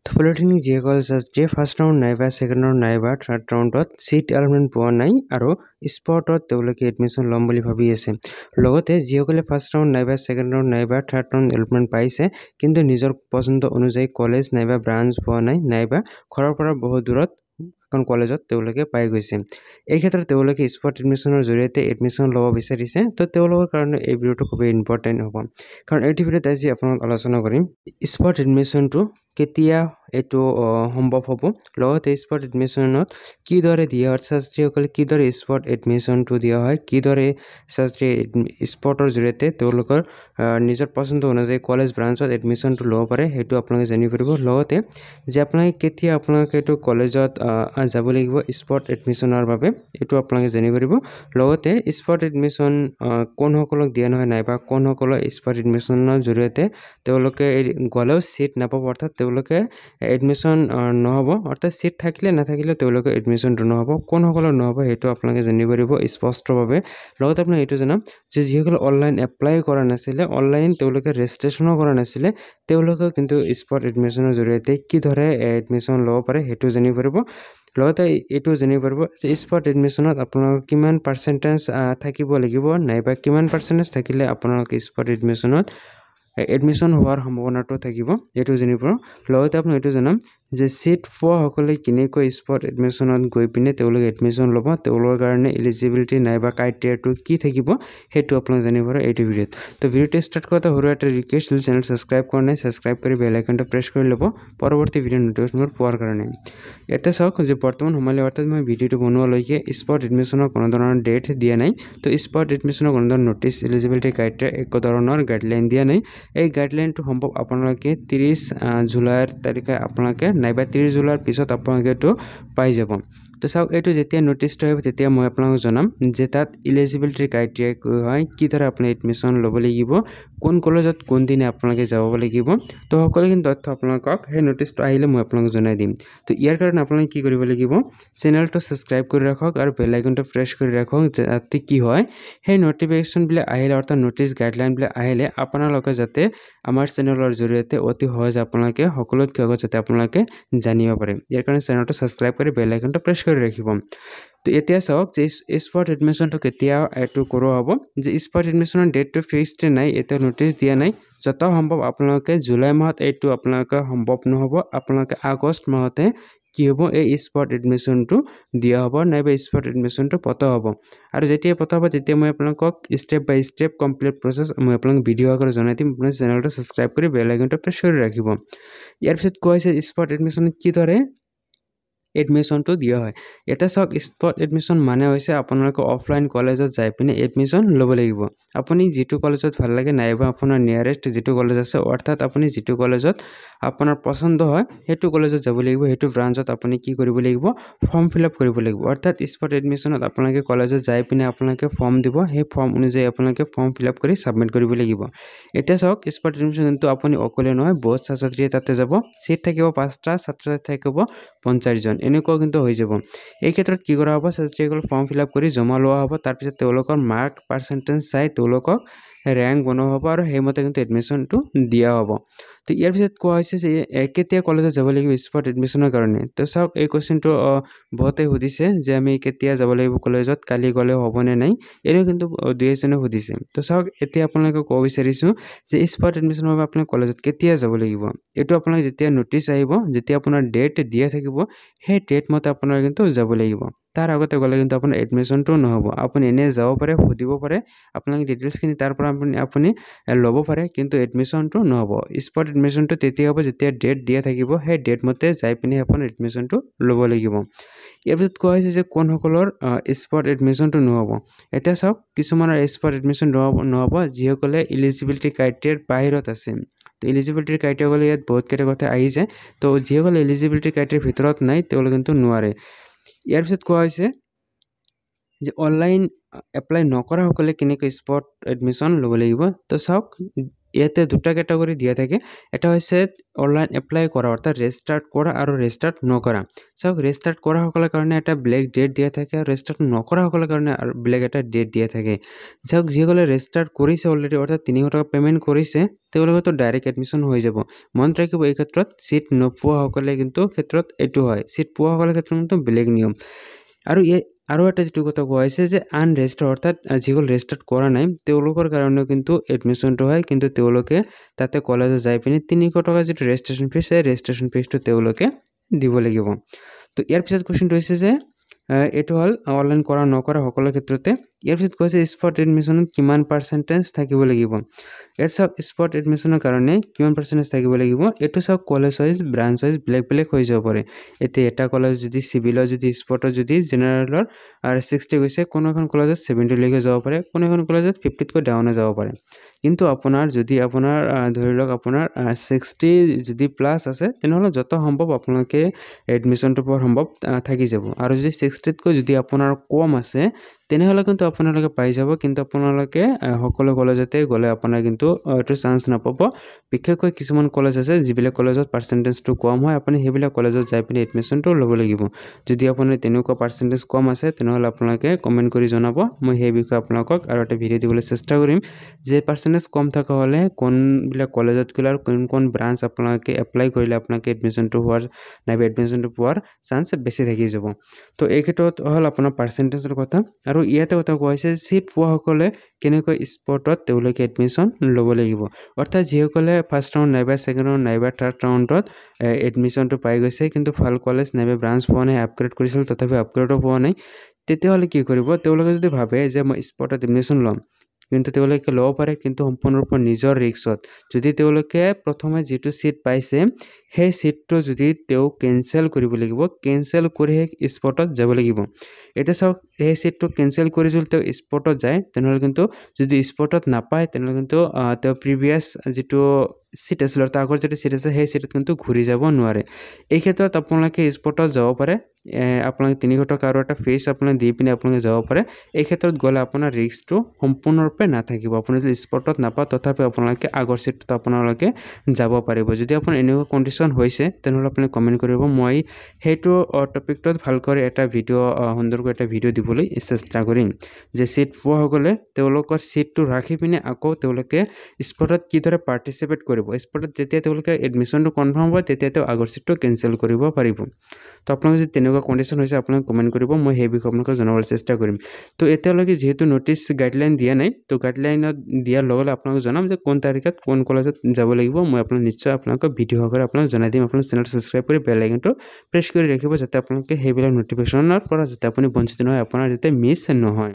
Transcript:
তো পলিটেকনিক যিসকল যে ফাৰ্ষ্ট ৰাউণ্ড নাইবা ছেকেণ্ড ৰাউণ্ড নাইবা থাৰ্ড ৰাউণ্ডত ছিট এলটমেণ্ট পোৱা নাই আৰু স্পটত তেওঁলোকে এডমিশ্যন ল'ম বুলি ভাবি আছে। লগতে যিসকলে ফাৰ্ষ্ট ৰাউণ্ড নাইবা ছেকেণ্ড ৰাউণ্ড নাইবা থাৰ্ড ৰাউণ্ড এলটমেণ্ট পাইছে কিন্তু নিজৰ পচন্দ অনুযায়ী কলেজ নাইবা ব্ৰাঞ্চ পোৱা নাই নাইবা ঘৰৰ পৰা বহুত দূৰত এখন কলেজত তেওঁলোকে পাই গৈছে। এই ক্ষেত্ৰত তেওঁলোকে স্পট এডমিশ্যনৰ জৰিয়তে এডমিশ্যন ল'ব বিচাৰিছে। তো তেওঁলোকৰ কাৰণে এই ভিডিঅ'টো খুবেই ইম্পৰ্টেণ্ট হ'ব, কাৰণ এই ভিডিঅ'ত আজি আপোনাক আলোচনা কৰিম স্পট এডমিশ্যনটো কেতিয়া এইটো সম্ভৱ হ'ব, লগতে স্পট এডমিশ্যনত কিদৰে দিয়া হয়, ছাত্ৰীসকলে কিদৰে স্পট এডমিশ্যনটো দিয়া হয়, কিদৰে ছাত্ৰী স্পটৰ জৰিয়তে তেওঁলোকৰ নিজৰ পচন্দ অনুযায়ী কলেজ ব্ৰাঞ্চত এডমিশ্যনটো ল'ব পাৰে সেইটো আপোনালোকে জানিব পাৰিব। লগতে যে আপোনালোকে কেতিয়া আপোনালোকে এইটো কলেজত যাব লাগিব স্পট এডমিশ্যনৰ বাবে এইটো আপোনালোকে জানিব পাৰিব। লগতে স্পট এডমিশ্যন কোনসকলক দিয়া নহয় নাইবা কোনসকলৰ স্পট এডমিশ্যনৰ জৰিয়তে তেওঁলোকে গ'লেও ছিট নাপাব, অৰ্থাৎ তেওঁলোকে এডমিশ্যন নহ'ব, অৰ্থাৎ ছিট থাকিলে নাথাকিলেও তেওঁলোকে এডমিশ্যনটো নহ'ব, কোনসকলৰ নহ'ব সেইটো আপোনালোকে জানিব পাৰিব স্পষ্টভাৱে। লগতে আপোনাক এইটো জনাম যে যিসকলে অনলাইন এপ্লাই কৰা নাছিলে, অনলাইন তেওঁলোকে ৰেজিষ্ট্ৰেশ্যনো কৰা নাছিলে, তেওঁলোকে কিন্তু স্পট এডমিশ্যনৰ জৰিয়তে কিদৰে এডমিশ্যন ল'ব পাৰে সেইটো জানিব পাৰিব। লগতে এইটো জানিব পাৰিব যে স্পট এডমিশ্যনত আপোনালোকৰ কিমান পাৰ্চেণ্টেজ থাকিব লাগিব নাইবা কিমান পাৰ্চেণ্টেজ থাকিলে আপোনালোকে স্পট এডমিশ্যনত এডমিশ্যন হোৱাৰ সম্ভাৱনাটো থাকিব এইটো জানিব পাৰিব। লগতে আপোনাক এইটো জনাম যে ছিট পোৱাসকলে কেনেকৈ স্পট এডমিশ্যনত গৈ পিনে তেওঁলোকে এডমিশ্যন ল'ব, তেওঁলোকৰ কাৰণে এলিজিবিলিটি নাইবা ক্ৰাইটেৰিয়াটো কি থাকিব সেইটো আপোনালোকে জানিব পাৰিব এইটো ভিডিঅ'ত। তো ভিডিঅ'টো ষ্টাৰ্ট কৰোঁতে সৰু এটা ৰিকুৱেষ্ট, চেনেল ছাবস্ক্ৰাইব কৰা নাই ছাবস্ক্ৰাইব কৰি বেল আইকনটো প্ৰেছ কৰি ল'ব পৰৱৰ্তী ভিডিঅ' ন'টিফিকেশ্যনবোৰ পোৱাৰ কাৰণে। ইয়াতে চাওক যে বৰ্তমান সময়লৈ অৰ্থাৎ মই ভিডিঅ'টো বনোৱালৈকে স্পট এডমিশ্যনৰ কোনো ধৰণৰ ডেট দিয়া নাই। তো স্পট এডমিশ্যনৰ কোনো ধৰণৰ ন'টিচ, এলিজিবিলিটি ক্ৰাইটেৰিয়া একো ধৰণৰ গাইডলাইন দিয়া নাই। এই গাইডলাইনটো সম্ভৱ আপোনালোকে 30 জুলাইৰ তাৰিখে আপোনালোকে নাইবা 30 জুলাইৰ পিছত আপোনালোকে এইটো পাই যাব। তো চাওক এইটো যেতিয়া ন'টিচটো আহিব তেতিয়া মই আপোনালোকক জনাম যে তাত এলিজিবিলিটি ক্ৰাইটেৰিয়া কি হয়, কিদৰে আপুনি এডমিশ্যন ল'ব লাগিব, কোন কলেজত কোনদিনে আপোনালোকে যাব লাগিব। তো সকলোখিনি তথ্য আপোনালোকক সেই ন'টিচটো আহিলে মই আপোনালোকক জনাই দিম। তো ইয়াৰ কাৰণে আপোনালোকে কি কৰিব লাগিব, চেনেলটো ছাবস্ক্ৰাইব কৰি ৰাখক আৰু বেল আইকনটো প্ৰেছ কৰি ৰাখক, যাতে কি হয় সেই ন'টিফিকেশ্যনবিলাক আহিলে অৰ্থাৎ ন'টিচ গাইডলাইনবিলাক আহিলে আপোনালোকে যাতে আমাৰ চেনেলৰ জৰিয়তে অতি সহজে আপোনালোকে সকলোতকৈ আগত যাতে আপোনালোকে জানিব পাৰে। ইয়াৰ কাৰণে চেনেলটো ছাবস্ক্ৰাইব কৰি বেল আইকনটো প্ৰেছ কৰি ৰাখিব। তো এতিয়া চাওক যে স্পট এডমিশ্যনটো কেতিয়া এইটো কৰোৱা হ'ব, যে স্পট এডমিশ্যনৰ ডেটটো ফিক্সড নাই, এতিয়া ন'টিচ দিয়া নাই। যত সম্ভৱ আপোনালোকে জুলাই মাহত এইটো আপোনালোকে সম্ভৱ নহ'ব, আপোনালোকে আগষ্ট মাহতে কি হ'ব এই স্পট এডমিশ্যনটো দিয়া হ'ব নাইবা স্পট এডমিশ্যনটো পতা হ'ব। আৰু যেতিয়া পতা হ'ব তেতিয়া মই আপোনালোকক ষ্টেপ বাই ষ্টেপ কমপ্লিট প্ৰচেছ মই আপোনালোকক ভিডিঅ' আকাৰে জনাই দিম। আপুনি চেনেলটো ছাবস্ক্ৰাইব কৰি বেল আইকনটো প্ৰেছ কৰি ৰাখিব। ইয়াৰ পিছত কোৱা হৈছে স্পট এডমিশ্যনত কিদৰে এডমিশ্যনটো দিয়া হয়। ইয়াতে চাওক স্পট এডমিশ্যন মানে হৈছে আপোনালোকে অফলাইন কলেজত যাই পিনে এডমিশ্যন ল'ব লাগিব। আপুনি যিটো কলেজত ভাল লাগে নাইবা আপোনাৰ নিয়াৰেষ্ট যিটো কলেজ আছে, অৰ্থাৎ আপুনি যিটো কলেজত আপোনাৰ পচন্দ হয় সেইটো কলেজত যাব লাগিব, সেইটো ব্ৰাঞ্চত আপুনি কি কৰিব লাগিব, ফৰ্ম ফিল আপ কৰিব লাগিব। অৰ্থাৎ স্পট এডমিশ্যনত আপোনালোকে কলেজত যাই পিনে আপোনালোকে ফৰ্ম দিব, সেই ফৰ্ম অনুযায়ী আপোনালোকে ফৰ্ম ফিল আপ কৰি ছাবমিট কৰিব লাগিব। এতিয়া চাওক স্পট এডমিশ্যনটো আপুনি অকলে নহয়, বহুত ছাত্ৰীয়ে তাতে যাব, ছিট থাকিব 5টা, ছাত্ৰ থাকিব 50 জন, এনেকুৱা কিন্তু হৈ যাব। এই ক্ষেত্ৰত কি কৰা হ'ব, ছাত্ৰীসকল ফৰ্ম ফিল আপ কৰি জমা লোৱা হ'ব, তাৰপিছত তেওঁলোকৰ মাৰ্ক পাৰ্চেণ্টেজ চাই তেওঁলোকক ৰেংক বনোৱা হ'ব আৰু সেইমতে কিন্তু এডমিশ্যনটো দিয়া হ'ব। তো ইয়াৰ পিছত কোৱা হৈছে যে কেতিয়া কলেজত যাব লাগিব স্পট এডমিশ্যনৰ কাৰণে। তো চাওক এই কুৱেশ্যনটো বহুতে সুধিছে যে আমি কেতিয়া যাব লাগিব কলেজত, কালি গ'লে হ'বনে নাই, এনেও কিন্তু দুই এজনে সুধিছে। তো চাওক এতিয়া আপোনালোকে ক'ব বিচাৰিছোঁ যে স্পট এডমিশ্যনৰ বাবে আপুনি কলেজত কেতিয়া যাব লাগিব। এইটো আপোনালোকে যেতিয়া ন'টিচ আহিব, যেতিয়া আপোনাৰ ডেট দিয়া থাকিব সেই ডেট মতে আপোনাৰ কিন্তু যাব লাগিব। তাৰ আগতে গ'লে কিন্তু আপোনাৰ এডমিশ্যনটো নহ'ব। আপুনি এনেই যাব পাৰে, সুধিব পাৰে, আপোনালোকে ডিটেইলছখিনি তাৰ পৰা আপুনি ল'ব পাৰে, কিন্তু এডমিশ্যনটো নহ'ব। স্পট এডমিশ্যনটো তেতিয়া হ'ব যেতিয়া ডেট দিয়া থাকিব, সেই ডেট মতে যাই পিনে আপোনাৰ এডমিশ্যনটো ল'ব লাগিব। ইয়াৰ পিছত কোৱা হৈছে যে কোনসকলৰ স্পট এডমিশ্যনটো নহ'ব। এতিয়া চাওক কিছুমানৰ স্পট এডমিশ্যন নহ'ব যিসকলে এলিজিবিলিটি ক্ৰাইটেৰিয়াৰ বাহিৰত আছে। তো এলিজিবিলিটি ক্ৰাইটেৰিয়া ইয়াত বহুতকেইটা কথা আহিছে। তো যিসকলে এলিজিবিলিটি ক্ৰাইটেৰিয়াৰ ভিতৰত নাই তেওঁলোকে কিন্তু নোৱাৰে। ইয়াৰ পিছত কোৱা হৈছে যে অনলাইন এপ্লাই নকৰাসকলে কেনেকৈ স্পট এডমিশ্যন ল'ব লাগিব। তো চাওক ইয়াতে দুটা ক্যাটাগরি দিয়া থাকে এটা হৈছে অনলাইন এপ্লাই কৰা অৰ্থাৎ ৰেজিষ্টাৰ্ট কৰা আৰু ৰেজিষ্টাৰ্ট নকৰা চাওক ৰেজিষ্টাৰ্ট কৰা সকলৰ কাৰণে এটা ব্লেক ডেট দিয়া থাকে আৰু ৰেজিষ্টাৰ্ট নকৰা সকলৰ কাৰণে আৰু ব্লেক এটা ডেট দিয়া থাকে চাওক যিসকলে ৰেজিষ্টাৰ্ট কৰিছে অলৰেডি অৰ্থাৎ 300 টকা পেমেন্ট কৰিছে তেওঁলোকেতো ডাইৰেক্ট এডমিশন হৈ যাব মন ৰাখিব এই ক্ষেত্ৰত সিট নোপোৱা সকলে কিন্তু ক্ষেত্ৰত এটো হয় সিট পোৱা সকলৰ ক্ষেত্ৰত কিন্তু বেলেগ নিয়ম আৰু এটা যেটো কথা কোৱা হৈছে যে আনৰেজিষ্টাৰ্ড অৰ্থাৎ যিসকল ৰেজিষ্টাৰ্ড কৰা নাই তেওঁলোকৰ কাৰণে কিন্তু এডমিশনটো হয় কিন্তু তেওঁলোকে তাতে কলেজে যাই পিনি 300 টকা যেটো ৰেজিষ্ট্ৰেচন ফিজ এই ৰেজিষ্ট্ৰেচন ফিজটো তেওঁলোকে দিব লাগিব তো ইয়াৰ পিছত কোৱেশ্চনটো হৈছে যে এটো হল অনলাইন কৰা নকৰা সকলৰ ক্ষেত্ৰতে ইয়াৰ পিছত কৈছে স্পট এডমিশনত কিমান পাৰ্সেন্টেজ থাকিব লাগিব ইয়াত সব স্পট এডমিশনৰ কাৰণে কিমান পাৰ্সেন্টেজ থাকিব লাগিব এটো সব কলেজ ওয়াইজ ব্ৰাঞ্চ ওয়াইজ বেলেগ হৈ যাব পাৰে এটা কলেজ যদি সিভিলৰ যদি স্পটৰ যদি জেনাৰেলৰ আৰু 60 গৈছে কোন এখন কলেজত 70 লৈকে যাব পাৰে কোন এখন কলেজত 50 কৈ ডাউনে যাব পাৰে কিন্তু আপোনাৰ যদি আপোনাৰ ধৰি লওক আপোনাৰ 60 যদি প্লাস আছে তেনেহলে যত সম্ভৱ আপোনালোকে এডমিশনটো পোৱাৰ সম্ভৱ থাকি যাব আৰু যদি 60 কৈ যদি আপোনাৰ কম আছে তেনেহলে কিন্তু আপোনালোকে পাই যাব কিন্তু আপোনালোকে সকলো কলেজতে গলে আপোনাৰ কিন্তু এটো চান্স নাপাব বিশেষকৈ কিছুমান কলেজ আছে যিবিলাক কলেজত পাৰ্সেন্টেজটো কম হয় আপুনি হেবিলাক কলেজত যাই পিনি এডমিশনটো ল'ব লাগিব যদি আপোনাৰ তেনেকুৱা পাৰ্সেন্টেজ কম আছে তেনেহলে আপোনালোকে কমেন্ট কৰি জনাব মই সেই বিষয়ে আপোনালোকক আৰু এটা ভিডিও দিবলৈ চেষ্টা কৰিম যে পাৰ্সেন্টেজ কম থকা হলে কোন বিলাক কলেজত গলে আৰু কোন ব্ৰাঞ্চ আপোনালোকে এপ্লাই কৰিলে আপোনালোকে এডমিশনটো হোৱাৰ নাইবা এডমিশনটো পোৱাৰ চান্স বেছি থাকি যাব তো এই ক্ষেত্ৰত হল আপোনাৰ পাৰ্সেন্টেজৰ কথা আৰু ইয়াতে কথা কোৱা হৈছে সিট পোৱা সকলে কেনেকৈ স্পটত তেওঁলোকে এডমিশন ল'ব লাগিব অৰ্থাৎ যিসকলে ফাৰ্স্ট ৰাউণ্ড নাইবা সেকেন্ড ৰাউণ্ড নাইবা থাৰ্ড ৰাউণ্ডত এডমিশনটো পাই গৈছে কিন্তু ভাল কলেজ নাইবা ব্ৰাঞ্চ পোৱা নাই আপগ্ৰেড কৰিছিল তথাপি আপগ্ৰেডো পোৱা নাই তেতিয়াহলে কি কৰিব তেওঁলোকে যদি ভাবে যে মই স্পটত এডমিশন ল'ম কিন্তু তেওঁলোকে ল'ব পাৰে কিন্তু সম্পূৰ্ণৰূপে নিজৰ ৰিস্কত যদি তেওঁলোকে প্ৰথমে যেটো সিট পাইছে সেই সিটটো যদি তেও কেনসেল কৰিব লাগিব কেনসেল কৰি স্পটত যাব লাগিব এটা সব এই সিটটো কেনসেল কৰি যদি তেও স্পটত যায় তেনেহলে কিন্তু যদি স্পটত নাপায় তেনেহলে কিন্তু তেও প্ৰিভিয়াস যেটো সিট আছিল তাৰ আগৰ যেটো সিট আছে সেই সিটত কিন্তু ঘূৰি যাব নোৱাৰে এই ক্ষেত্ৰত আপোনালোকে স্পটত যাব পাৰে আপোনালোকে 300 টকা আৰু এটা ফিজ আপোনালোকে দি পিনে আপোনালোকে যাব পাৰে এই ক্ষেত্ৰত গলে আপোনাৰ ৰিস্কটো সম্পূৰ্ণৰূপে নাথাকিব আপুনি যদি স্পটত নাপা তথাপি আপোনালোকে আগৰ সিটত আপোনালোকে যাব পাৰিব যদি আপোনাৰ এনেকুৱা কন্ডিশন হৈছে তেনেহলে আপুনি কমেন্ট কৰিব মই হেতু টপিকটোত ভালকৈ এটা ভিডিও সুন্দৰকৈ এটা ভিডিও দিবলৈ চেষ্টা কৰিম যে সিট পোৱা হ'লে তেওঁলোকৰ সিটটো ৰাখি পিনে আকৌ তেওঁলোকে স্পটত কিদৰে পাৰ্টিসিপেট কৰিব স্পটত যেতিয়া তেওঁলোকে এডমিশনটো কনফাৰ্ম হয় তেতিয়া তেওঁ আগৰ সিটটো কেনসেল কৰিব পাৰিব তো আপোনালোকে যদি তেনেকুৱা কন্ডিশন হৈছে আপোনালোকে কমেন্ট কৰিব মই সেই বিষয়ে আপোনালোকক জনাবলৈ চেষ্টা কৰিম তো এতিয়ালৈকে যেহেতু নোটিস গাইডলাইন দিয়া নাই তো গাইডলাইনত দিয়াৰ লগে আপোনালোকক জনাম যে কোন তাৰিখত কোন কলেজত যাব লাগিব মই আপোনাক নিশ্চয় আপোনালোকক ভিডিও আকাৰে আপোনাক জনাই দিম আপোনালোক চেনেল সাবস্ক্ৰাইব কৰি বেল আইকনটো প্ৰেছ কৰি ৰাখিব যাতে আপোনালোকে সেইবিলাক নটিফিকেশনৰ পৰা যাতে আপুনি বঞ্চিত নহয় আপোনাৰ যাতে মিছ নহয়